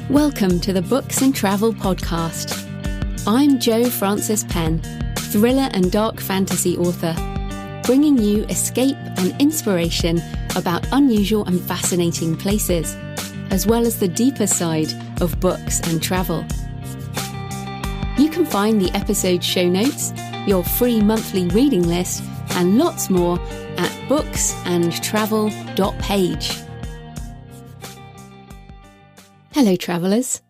Welcome to the Books and Travel Podcast. I'm Jo Frances Penn, thriller and dark fantasy author, bringing you escape and inspiration about unusual and fascinating places, as well as the deeper side of books and travel. You can find the episode show notes, your free monthly reading list, and lots more at booksandtravel.page. Hello travellers,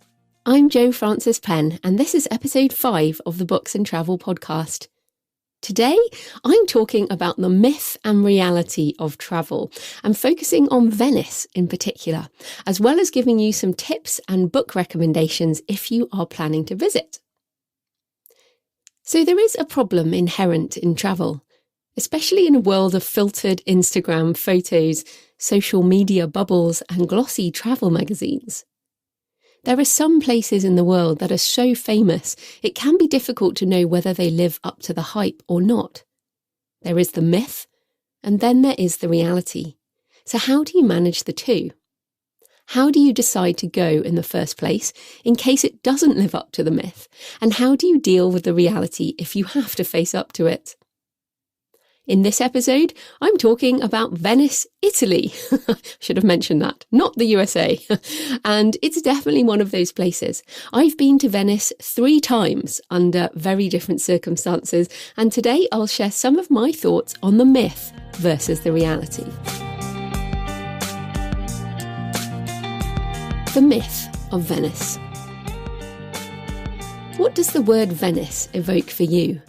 I'm Jo Frances Penn and this is episode 5 of the Books and Travel Podcast. Today I'm talking about the myth and reality of travel and focusing on Venice in particular, as well as giving you some tips and book recommendations if you are planning to visit. So there is a problem inherent in travel, especially in a world of filtered Instagram photos, social media bubbles and glossy travel magazines. There are some places in the world that are so famous it can be difficult to know whether they live up to the hype or not. There is the myth, and then there is the reality. So how do you manage the two? How do you decide to go in the first place in case it doesn't live up to the myth? And how do you deal with the reality if you have to face up to it? In this episode, I'm talking about Venice, Italy. Should have mentioned that, not the USA. And it's definitely one of those places. I've been to Venice 3 times under very different circumstances, and today I'll share some of my thoughts on the myth versus the reality. The myth of Venice. What does the word Venice evoke for you,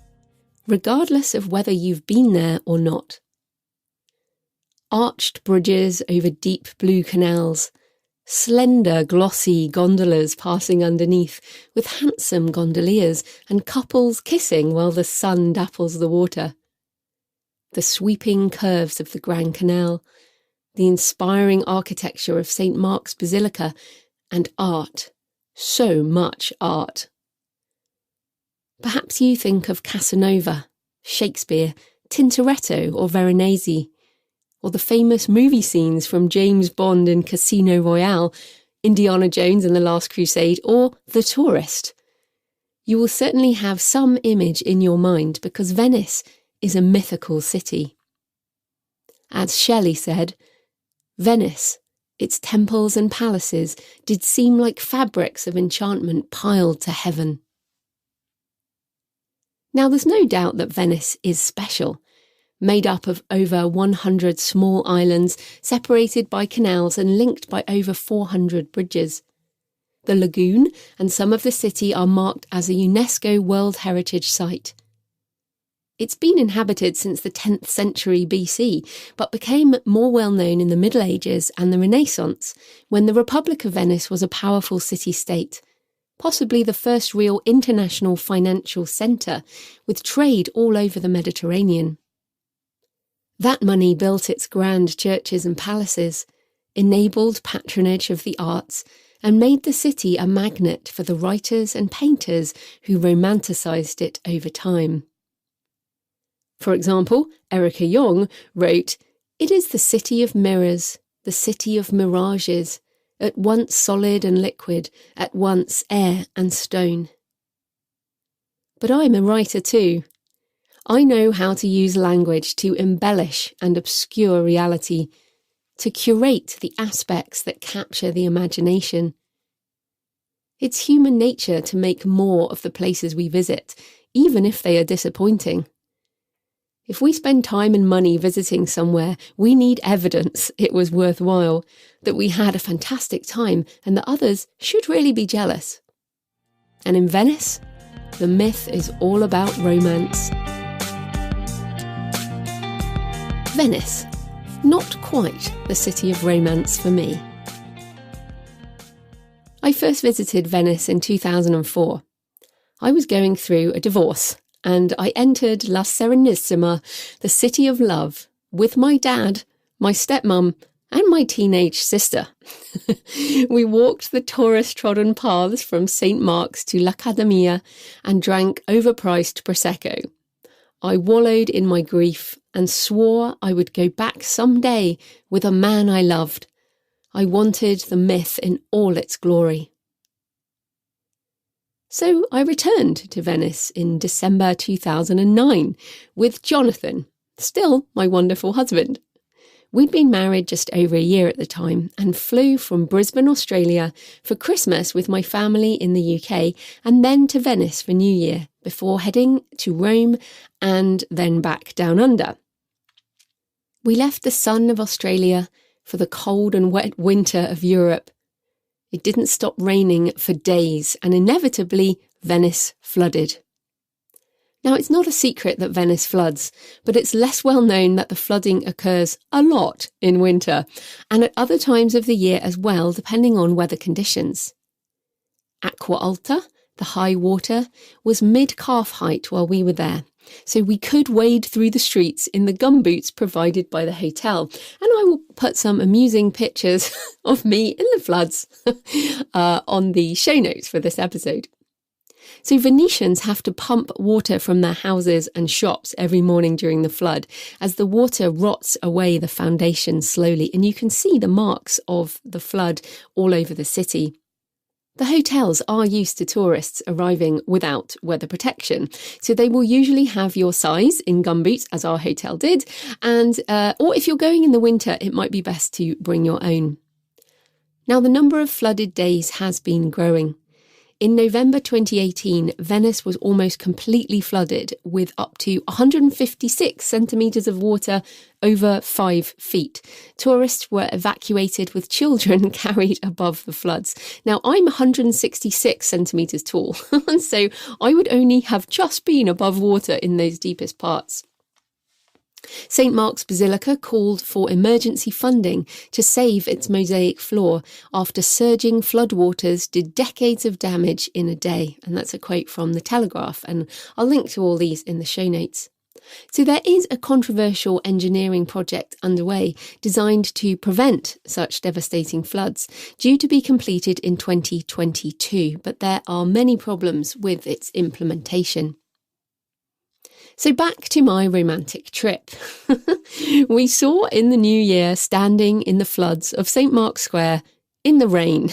regardless of whether you've been there or not? Arched bridges over deep blue canals, slender glossy gondolas passing underneath with handsome gondoliers and couples kissing while the sun dapples the water. The sweeping curves of the Grand Canal, the inspiring architecture of St. Mark's Basilica, and art, so much art. Perhaps you think of Casanova, Shakespeare, Tintoretto or Veronese, or the famous movie scenes from James Bond in Casino Royale, Indiana Jones and the Last Crusade, or The Tourist. You will certainly have some image in your mind because Venice is a mythical city. As Shelley said, Venice, its temples and palaces, did seem like fabrics of enchantment piled to heaven. Now, there's no doubt that Venice is special, made up of over 100 small islands separated by canals and linked by over 400 bridges. The lagoon and some of the city are marked as a UNESCO World Heritage Site. It's been inhabited since the 10th century BC, but became more well known in the Middle Ages and the Renaissance, when the Republic of Venice was a powerful city-state. Possibly the first real international financial centre, with trade all over the Mediterranean. That money built its grand churches and palaces, enabled patronage of the arts, and made the city a magnet for the writers and painters who romanticised it over time. For example, Erica Jong wrote, "It is the city of mirrors, the city of mirages, at once solid and liquid, at once air and stone." But I'm a writer too. I know how to use language to embellish and obscure reality, to curate the aspects that capture the imagination. It's human nature to make more of the places we visit, even if they are disappointing. If we spend time and money visiting somewhere, we need evidence it was worthwhile, that we had a fantastic time and that others should really be jealous. And in Venice, the myth is all about romance. Venice, not quite the city of romance for me. I first visited Venice in 2004. I was going through a divorce, and I entered La Serenissima, the city of love, with my dad, my stepmom, and my teenage sister. We walked the tourist-trodden paths from St. Mark's to l'Accademia and drank overpriced Prosecco. I wallowed in my grief and swore I would go back someday with a man I loved. I wanted the myth in all its glory. So I returned to Venice in December 2009 with Jonathan, still my wonderful husband. We'd been married just over a year at the time and flew from Brisbane, Australia for Christmas with my family in the UK and then to Venice for New Year before heading to Rome and then back down under. We left the sun of Australia for the cold and wet winter of Europe. It didn't stop raining for days and inevitably Venice flooded. Now, it's not a secret that Venice floods, but it's less well known that the flooding occurs a lot in winter and at other times of the year as well, depending on weather conditions. Acqua Alta, the high water, was mid-calf height while we were there, so we could wade through the streets in the gumboots provided by the hotel, and I will put some amusing pictures of me in the floods on the show notes for this episode. So Venetians have to pump water from their houses and shops every morning during the flood as the water rots away the foundation slowly, and you can see the marks of the flood all over the city. The hotels are used to tourists arriving without weather protection, so they will usually have your size in gumboots, as our hotel did, and or if you're going in the winter, it might be best to bring your own. Now, the number of flooded days has been growing. In November 2018, Venice was almost completely flooded with up to 156 centimetres of water over 5 feet. Tourists were evacuated with children carried above the floods. Now, I'm 166 centimetres tall, so I would only have just been above water in those deepest parts. St. Mark's Basilica called for emergency funding to save its mosaic floor after surging floodwaters did decades of damage in a day. And that's a quote from The Telegraph, and I'll link to all these in the show notes. So there is a controversial engineering project underway designed to prevent such devastating floods, due to be completed in 2022, but there are many problems with its implementation. So back to my romantic trip. We saw in the new year standing in the floods of St. Mark's Square in the rain.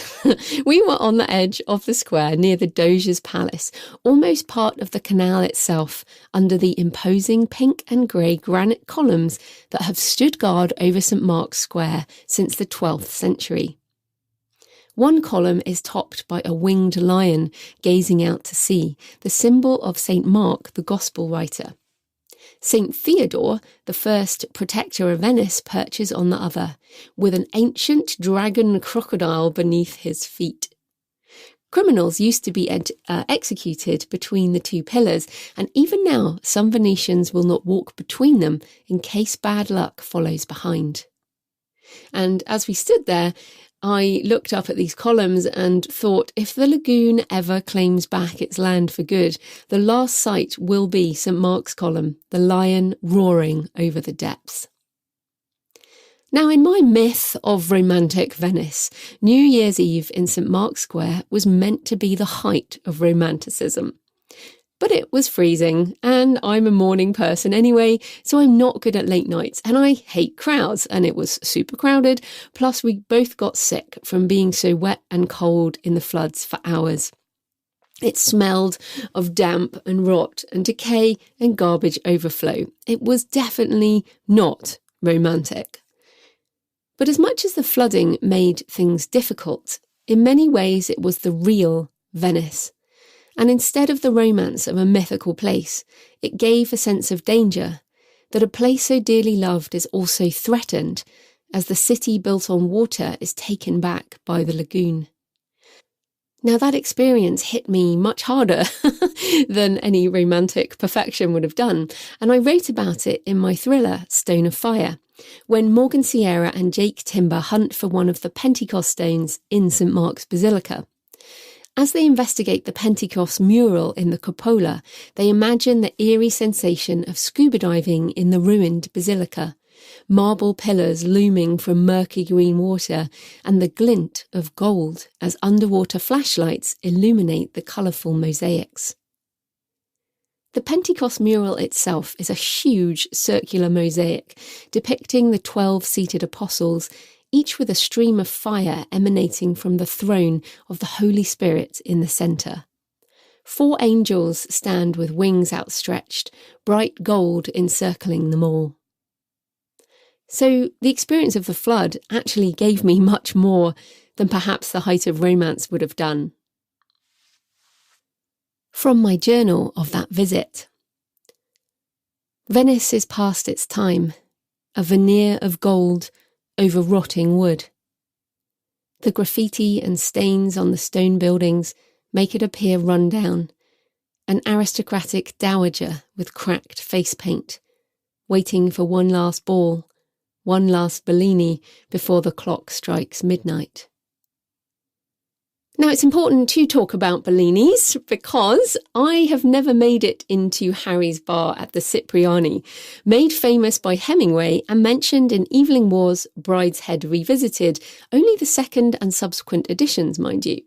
We were on the edge of the square near the Doge's Palace, almost part of the canal itself, under the imposing pink and grey granite columns that have stood guard over St. Mark's Square since the 12th century. One column is topped by a winged lion gazing out to sea, the symbol of St. Mark, the Gospel writer. St. Theodore, the first protector of Venice, perches on the other, with an ancient dragon crocodile beneath his feet. Criminals used to be executed between the two pillars, and even now some Venetians will not walk between them in case bad luck follows behind. And as we stood there, I looked up at these columns and thought, if the lagoon ever claims back its land for good, the last sight will be St. Mark's column, the lion roaring over the depths. Now, in my myth of romantic Venice, New Year's Eve in St. Mark's Square was meant to be the height of romanticism. But it was freezing, and I'm a morning person anyway, so I'm not good at late nights, and I hate crowds, and it was super crowded, plus we both got sick from being so wet and cold in the floods for hours. It smelled of damp and rot and decay and garbage overflow. It was definitely not romantic. But as much as the flooding made things difficult, in many ways it was the real Venice. And instead of the romance of a mythical place, it gave a sense of danger, that a place so dearly loved is also threatened as the city built on water is taken back by the lagoon. Now, that experience hit me much harder than any romantic perfection would have done, and I wrote about it in my thriller Stone of Fire, when Morgan Sierra and Jake Timber hunt for one of the Pentecost stones in St. Mark's Basilica. As they investigate the Pentecost mural in the cupola, they imagine the eerie sensation of scuba diving in the ruined basilica, marble pillars looming from murky green water, and the glint of gold as underwater flashlights illuminate the colourful mosaics. The Pentecost mural itself is a huge circular mosaic depicting the 12 seated apostles, each with a stream of fire emanating from the throne of the Holy Spirit in the centre. 4 angels stand with wings outstretched, bright gold encircling them all. So the experience of the flood actually gave me much more than perhaps the height of romance would have done. From my journal of that visit. Venice is past its time, a veneer of gold over rotting wood. The graffiti and stains on the stone buildings make it appear run down, an aristocratic dowager with cracked face paint, waiting for one last ball, one last Bellini before the clock strikes midnight. Now, it's important to talk about Bellinis because I have never made it into Harry's Bar at the Cipriani, made famous by Hemingway and mentioned in Evelyn Waugh's Brideshead Revisited, only the second and subsequent editions, mind you.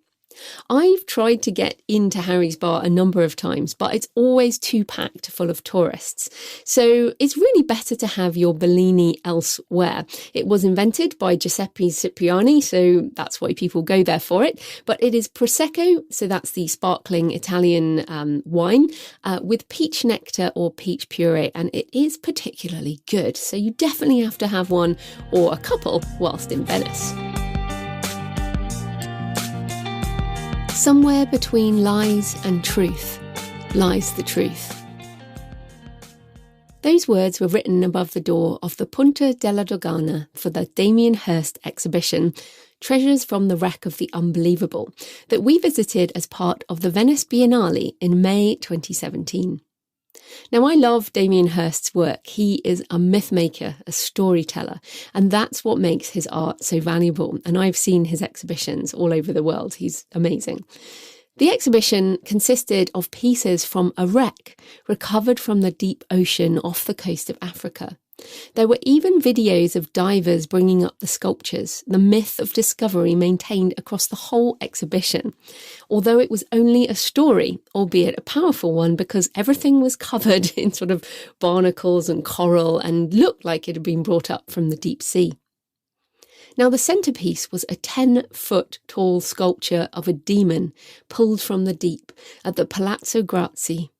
I've tried to get into Harry's Bar a number of times, but it's always too packed full of tourists. So it's really better to have your Bellini elsewhere. It was invented by Giuseppe Cipriani, so that's why people go there for it. But it is Prosecco, so that's the sparkling Italian wine, with peach nectar or peach puree, and it is particularly good. So you definitely have to have one or a couple whilst in Venice. Somewhere between lies and truth lies the truth. Those words were written above the door of the Punta della Dogana for the Damien Hirst exhibition, Treasures from the Wreck of the Unbelievable, that we visited as part of the Venice Biennale in May 2017. Now, I love Damien Hirst's work. He is a myth maker, a storyteller, and that's what makes his art so valuable. And I've seen his exhibitions all over the world. He's amazing. The exhibition consisted of pieces from a wreck recovered from the deep ocean off the coast of Africa. There were even videos of divers bringing up the sculptures, the myth of discovery maintained across the whole exhibition, although it was only a story, albeit a powerful one, because everything was covered in sort of barnacles and coral and looked like it had been brought up from the deep sea. Now, the centrepiece was a 10-foot tall sculpture of a demon pulled from the deep at the Palazzo Grassi.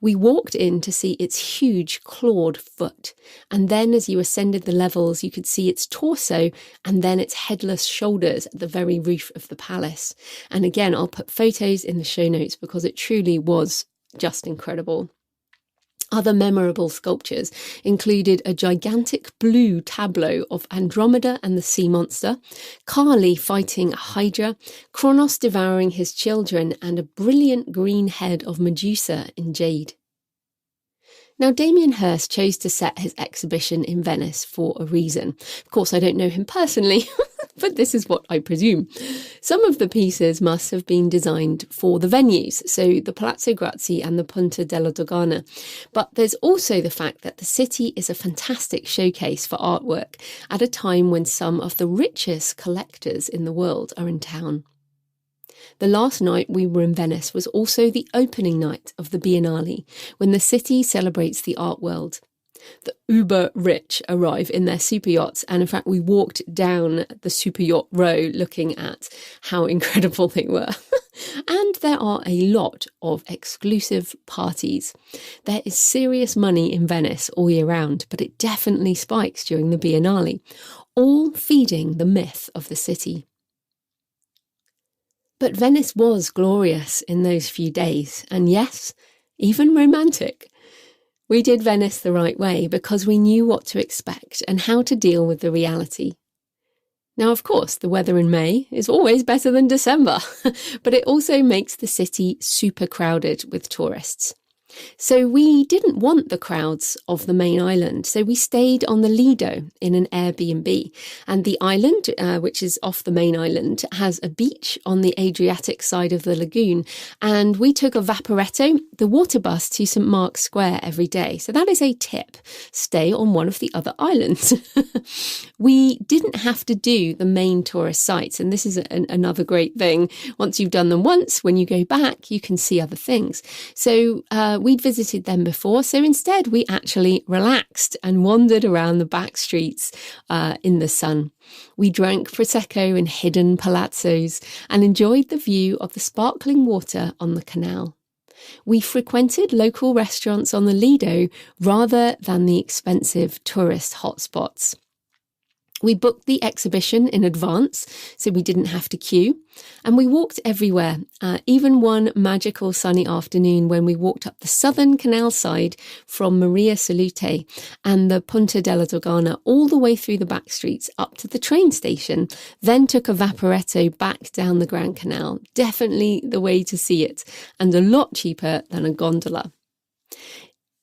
We walked in to see its huge clawed foot, and then as you ascended the levels you could see its torso and then its headless shoulders at the very roof of the palace. And again, I'll put photos in the show notes because it truly was just incredible. Other memorable sculptures included a gigantic blue tableau of Andromeda and the sea monster, Kali fighting a hydra, Kronos devouring his children, and a brilliant green head of Medusa in jade. Now, Damien Hirst chose to set his exhibition in Venice for a reason. Of course, I don't know him personally, but this is what I presume. Some of the pieces must have been designed for the venues, so the Palazzo Grassi and the Punta della Dogana. But there's also the fact that the city is a fantastic showcase for artwork at a time when some of the richest collectors in the world are in town. The last night we were in Venice was also the opening night of the Biennale, when the city celebrates the art world. The uber-rich arrive in their super yachts, and in fact we walked down the super yacht row looking at how incredible they were. And there are a lot of exclusive parties. There is serious money in Venice all year round, but it definitely spikes during the Biennale, all feeding the myth of the city. But Venice was glorious in those few days, and yes, even romantic. We did Venice the right way because we knew what to expect and how to deal with the reality. Now, of course, the weather in May is always better than December, but it also makes the city super crowded with tourists. So we didn't want the crowds of the main island, so we stayed on the Lido in an Airbnb. And the island, which is off the main island, has a beach on the Adriatic side of the lagoon. And we took a Vaporetto, the water bus, to St Mark's Square every day. So that is a tip. Stay on one of the other islands. We didn't have to do the main tourist sites, and this is another great thing. Once you've done them once, when you go back, you can see other things. So we'd visited them before, so instead we actually relaxed and wandered around the back streets in the sun. We drank Prosecco in hidden palazzos and enjoyed the view of the sparkling water on the canal. We frequented local restaurants on the Lido rather than the expensive tourist hotspots. We booked the exhibition in advance, so we didn't have to queue, and we walked everywhere, even one magical sunny afternoon when we walked up the southern canal side from Maria Salute and the Ponte della Dogana all the way through the back streets up to the train station, then took a vaporetto back down the Grand Canal. Definitely the way to see it, and a lot cheaper than a gondola.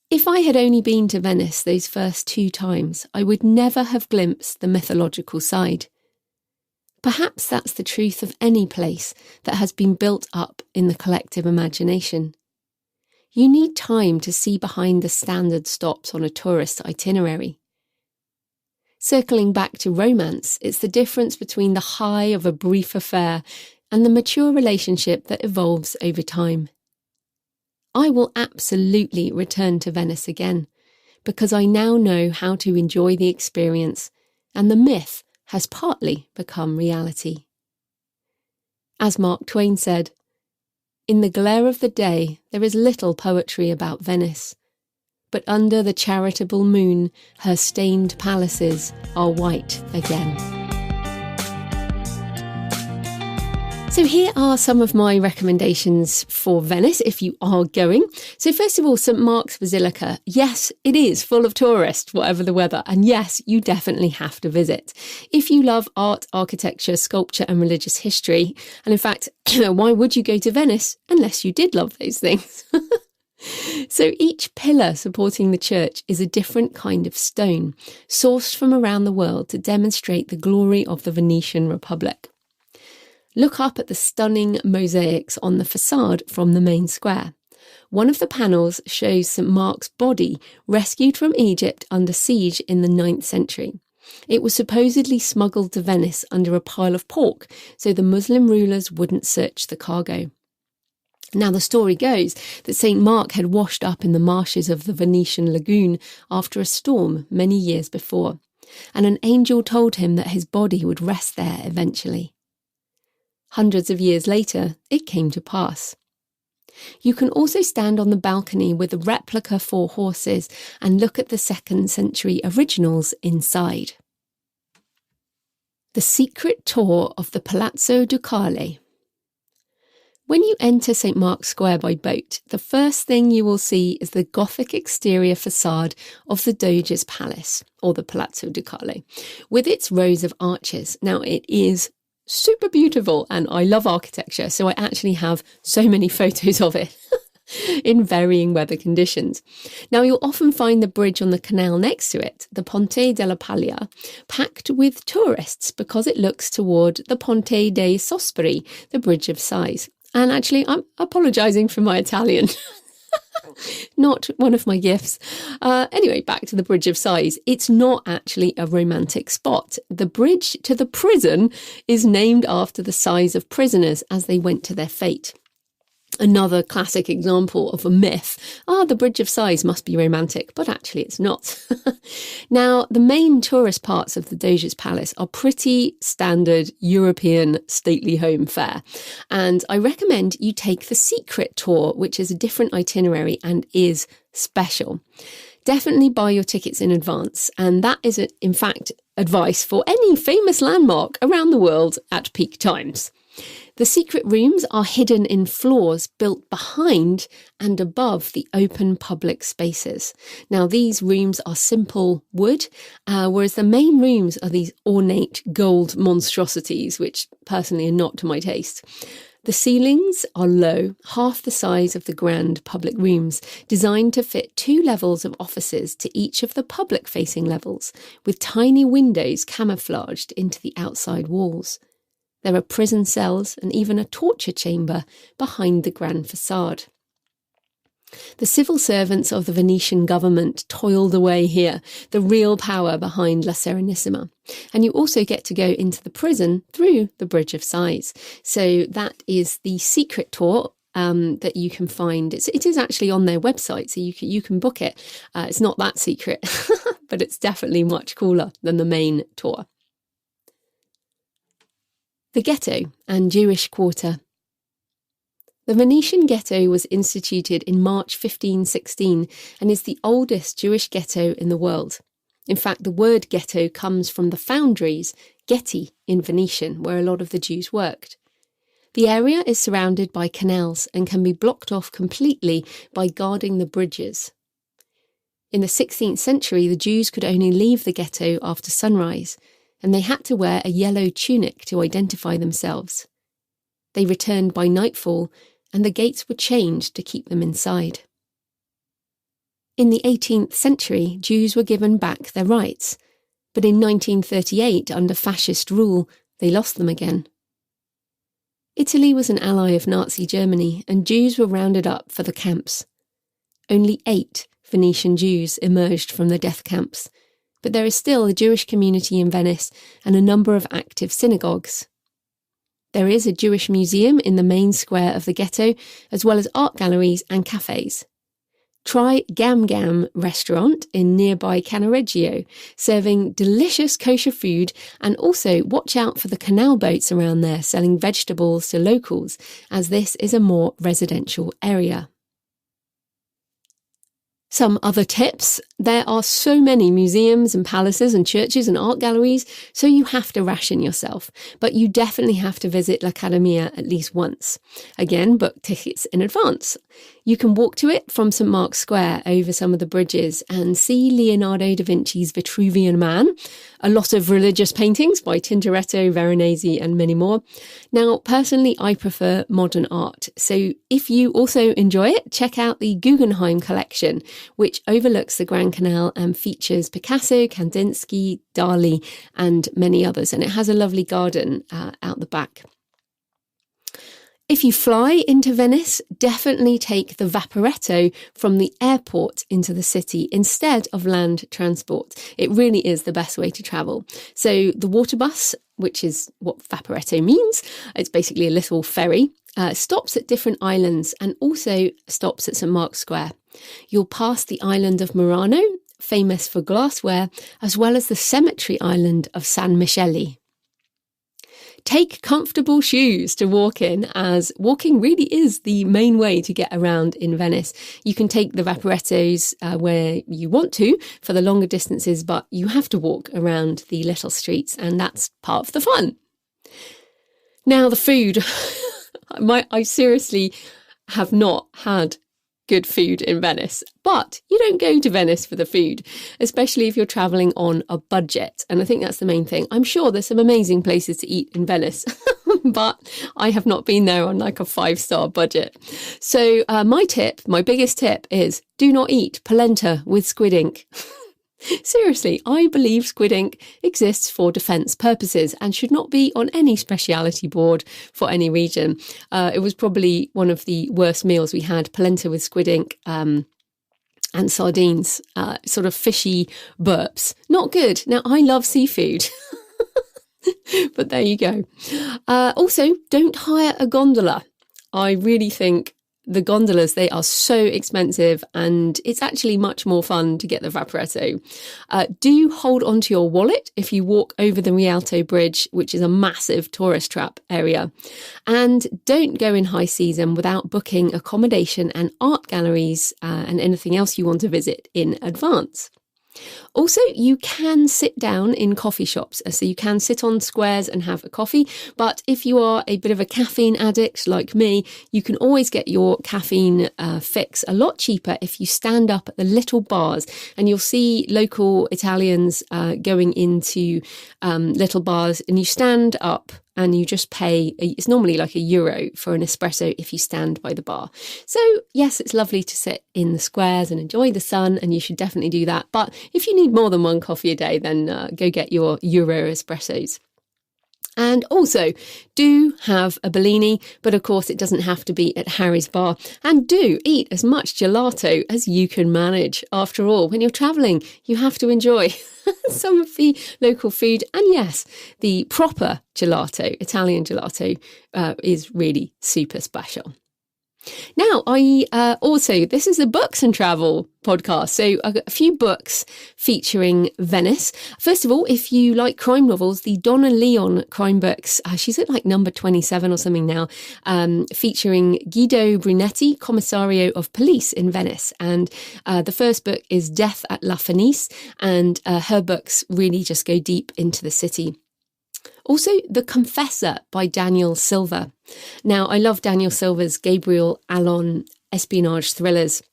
If I had only been to Venice those first 2 times, I would never have glimpsed the mythological side. Perhaps that's the truth of any place that has been built up in the collective imagination. You need time to see behind the standard stops on a tourist itinerary. Circling back to romance, it's the difference between the high of a brief affair and the mature relationship that evolves over time. I will absolutely return to Venice again, because I now know how to enjoy the experience, and the myth has partly become reality. As Mark Twain said, "In the glare of the day there is little poetry about Venice, but under the charitable moon her stained palaces are white again." So here are some of my recommendations for Venice if you are going. So first of all, St Mark's Basilica. Yes, it is full of tourists, whatever the weather. And yes, you definitely have to visit. If you love art, architecture, sculpture and religious history, and in fact, why would you go to Venice unless you did love those things? So each pillar supporting the church is a different kind of stone, sourced from around the world to demonstrate the glory of the Venetian Republic. Look up at the stunning mosaics on the facade from the main square. One of the panels shows St Mark's body rescued from Egypt under siege in the 9th century. It was supposedly smuggled to Venice under a pile of pork so the Muslim rulers wouldn't search the cargo. Now the story goes that St Mark had washed up in the marshes of the Venetian lagoon after a storm many years before, and an angel told him that his body would rest there eventually. Hundreds of years later, it came to pass. You can also stand on the balcony with the replica 4 horses and look at the 2nd century originals inside. The secret tour of the Palazzo Ducale. When you enter St Mark's Square by boat, the first thing you will see is the Gothic exterior facade of the Doge's Palace, or the Palazzo Ducale, with its rows of arches. Now, it is super beautiful and I love architecture, so I actually have so many photos of it in varying weather conditions. Now you'll often find the bridge on the canal next to it, the Ponte della Paglia, packed with tourists because it looks toward the Ponte dei Sospiri, the Bridge of Sighs. And actually, I'm apologising for my Italian. Not one of my gifts. Anyway, back to the Bridge of Sighs. It's not actually a romantic spot. The bridge to the prison is named after the sighs of prisoners as they went to their fate. Another classic example of a myth. The Bridge of Sighs must be romantic, but actually it's not. Now, the main tourist parts of the Doge's Palace are pretty standard European stately home fare. And I recommend you take the secret tour, which is a different itinerary and is special. Definitely buy your tickets in advance. And that is, in fact, advice for any famous landmark around the world at peak times. The secret rooms are hidden in floors built behind and above the open public spaces. Now, these rooms are simple wood, whereas the main rooms are these ornate gold monstrosities, which personally are not to my taste. The ceilings are low, half the size of the grand public rooms, designed to fit 2 levels of offices to each of the public-facing levels, with tiny windows camouflaged into the outside walls. There are prison cells and even a torture chamber behind the grand facade. The civil servants of the Venetian government toiled away here, the real power behind La Serenissima. And you also get to go into the prison through the Bridge of Sighs. So that is the secret tour, that you can find. It is actually on their website, so you can book it. It's not that secret, but it's definitely much cooler than the main tour. The Ghetto and Jewish Quarter. The Venetian ghetto was instituted in March 1516 and is the oldest Jewish ghetto in the world. In fact, the word ghetto comes from the foundries, ghetti, in Venetian, where a lot of the Jews worked. The area is surrounded by canals and can be blocked off completely by guarding the bridges. In the 16th century, the Jews could only leave the ghetto after sunrise, and they had to wear a yellow tunic to identify themselves. They returned by nightfall, and the gates were chained to keep them inside. In the 18th century, Jews were given back their rights, but in 1938, under fascist rule, they lost them again. Italy was an ally of Nazi Germany, and Jews were rounded up for the camps. Only 8 Venetian Jews emerged from the death camps, but there is still a Jewish community in Venice and a number of active synagogues. There is a Jewish museum in the main square of the ghetto, as well as art galleries and cafes. Try Gam Gam restaurant in nearby Cannaregio, serving delicious kosher food, and also watch out for the canal boats around there selling vegetables to locals, as this is a more residential area. Some other tips: there are so many museums and palaces and churches and art galleries, so you have to ration yourself, but you definitely have to visit L'Accademia at least once. Again, book tickets in advance. You can walk to it from St. Mark's Square over some of the bridges and see Leonardo da Vinci's Vitruvian Man, a lot of religious paintings by Tintoretto, Veronese and many more. Now, personally, I prefer modern art, so if you also enjoy it, check out the Guggenheim collection, which overlooks the Grand Canal and features Picasso, Kandinsky, Dali and many others, and it has a lovely garden out the back. If you fly into Venice, definitely take the Vaporetto from the airport into the city instead of land transport. It really is the best way to travel. So the water bus, which is what Vaporetto means, it's basically a little ferry, stops at different islands and also stops at St. Mark's Square. You'll pass the island of Murano, famous for glassware, as well as the cemetery island of San Michele. Take comfortable shoes to walk in, as walking really is the main way to get around in Venice. You can take the Vaporettos where you want to for the longer distances, but you have to walk around the little streets, and that's part of the fun. Now, the food. I seriously have not had good food in Venice, but you don't go to Venice for the food, especially if you're travelling on a budget. And I think that's the main thing. I'm sure there's some amazing places to eat in Venice, but I have not been there on like a 5-star budget. So my biggest tip is do not eat polenta with squid ink. Seriously, I believe squid ink exists for defence purposes and should not be on any speciality board for any region. It was probably one of the worst meals we had, polenta with squid ink and sardines, sort of fishy burps. Not good. Now, I love seafood. But there you go. Also, don't hire a gondola. I really think the gondolas, they are so expensive, and it's actually much more fun to get the Vaporetto. Do hold onto your wallet if you walk over the Rialto Bridge, which is a massive tourist trap area. And don't go in high season without booking accommodation and art galleries and anything else you want to visit in advance. Also, you can sit down in coffee shops, so you can sit on squares and have a coffee, but if you are a bit of a caffeine addict like me, you can always get your caffeine fix a lot cheaper if you stand up at the little bars, and you'll see local Italians going into little bars, and you stand up and you just pay, it's normally like €1 for an espresso if you stand by the bar. So yes, it's lovely to sit in the squares and enjoy the sun, and you should definitely do that. But if you need more than one coffee a day, then go get your Euro espressos. And also, do have a Bellini, but of course it doesn't have to be at Harry's Bar. And do eat as much gelato as you can manage. After all, when you're travelling, you have to enjoy some of the local food. And yes, the proper gelato, Italian gelato, is really super special. Now, this is a books and travel podcast. So I've got a few books featuring Venice. First of all, if you like crime novels, the Donna Leon crime books, she's at like number 27 or something now, featuring Guido Brunetti, Commissario of Police in Venice. And the first book is Death at La Fenice, and her books really just go deep into the city. Also, The Confessor by Daniel Silva. Now, I love Daniel Silva's Gabriel Allon espionage thrillers.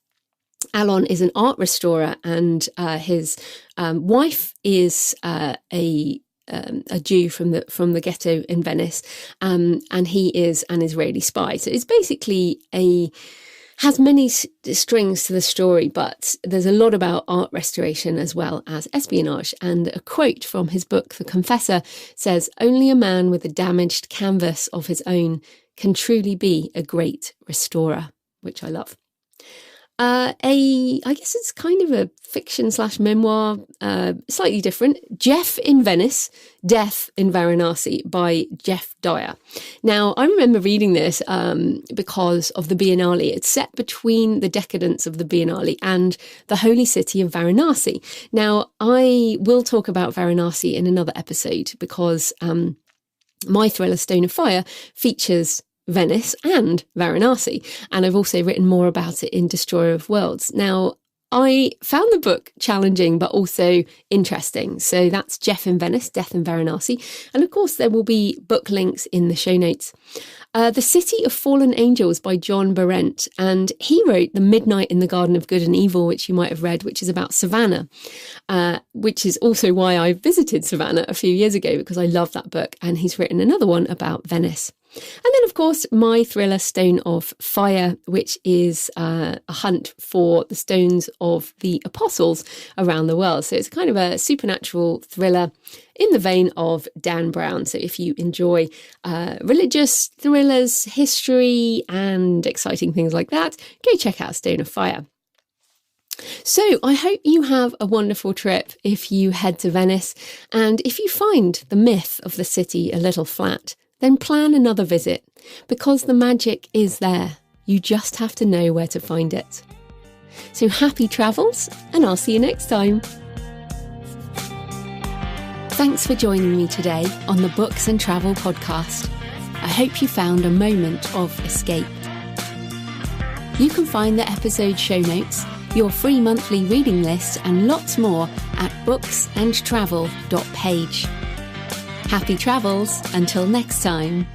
Allon is an art restorer, and his wife is a Jew from the ghetto in Venice, and he is an Israeli spy. So it's basically has many strings to the story, but there's a lot about art restoration as well as espionage. And a quote from his book, The Confessor, says, "Only a man with a damaged canvas of his own can truly be a great restorer," which I love. I guess it's kind of a fiction / memoir, slightly different. Jeff in Venice, Death in Varanasi by Jeff Dyer. Now, I remember reading this because of the Biennale. It's set between the decadence of the Biennale and the holy city of Varanasi. Now, I will talk about Varanasi in another episode because my thriller Stone of Fire features Venice and Varanasi, and I've also written more about it in Destroyer of Worlds. Now, I found the book challenging but also interesting. So that's Jeff in Venice, Death in Varanasi. And of course, there will be book links in the show notes. The City of Fallen Angels by John Berendt. And he wrote The Midnight in the Garden of Good and Evil, which you might have read, which is about Savannah, which is also why I visited Savannah a few years ago, because I love that book. And he's written another one about Venice. And then, of course, my thriller Stone of Fire, which is a hunt for the stones of the apostles around the world. So it's kind of a supernatural thriller in the vein of Dan Brown. So if you enjoy religious thrillers, history and exciting things like that, go check out Stone of Fire. So I hope you have a wonderful trip if you head to Venice. And if you find the myth of the city a little flat, then plan another visit, because the magic is there. You just have to know where to find it. So happy travels, and I'll see you next time. Thanks for joining me today on the Books and Travel podcast. I hope you found a moment of escape. You can find the episode show notes, your free monthly reading list, and lots more at booksandtravel.page. Happy travels until next time.